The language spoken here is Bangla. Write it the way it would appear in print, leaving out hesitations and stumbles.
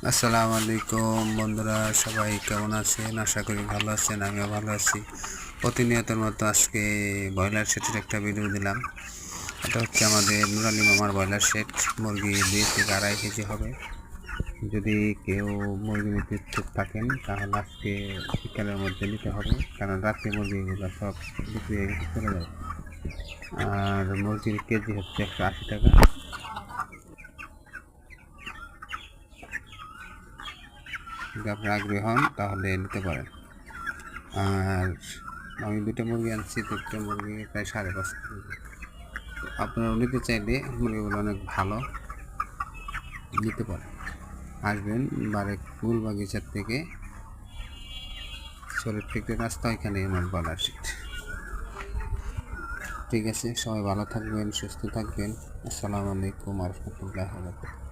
আসসালামু আলাইকুম বন্ধুরা, সবাই কেমন আছেন? আশা করি ভালো আছেন। আমিও ভালো আছি। প্রতিনিয়তের মতো আজকে ব্রয়লার শেডের একটা ভিডিও দিলাম। এটা হচ্ছে আমাদের নুরানি মামার ব্রয়লার শেড। মুরগি 2 থেকে 2.5 কেজি হবে। যদি কেউ মুরগি নিতে ইচ্ছুক থাকেন তাহলে আজকে বিকালের মধ্যে নিতে হবে, কারণ রাত্রে মুরগিগুলো সব বিক্রি হয়ে গেছে, চলে যায়। আর মুরগির কেজি হচ্ছে 180 টাকা। যদি আপনি আগ্রহী হন তাহলে নিতে পারেন। আর আমি 2টা মুরগি আনছি, 2টা মুরগি প্রায় 5.5 কেজি। আপনারা নিতে চাইলে মুরগিগুলো অনেক ভালো, নিতে পারেন। আসবেন বারেক ফুল বাগিচার থেকে, শরীর থেকে রাস্তা, এখানে আমার বলার সিট। ঠিক আছে, সবাই ভালো থাকবেন, সুস্থ থাকবেন। আসসালামু আলাইকুম ওয়া রাহমাতুল্লাহি ওয়া বারাকাতুহু।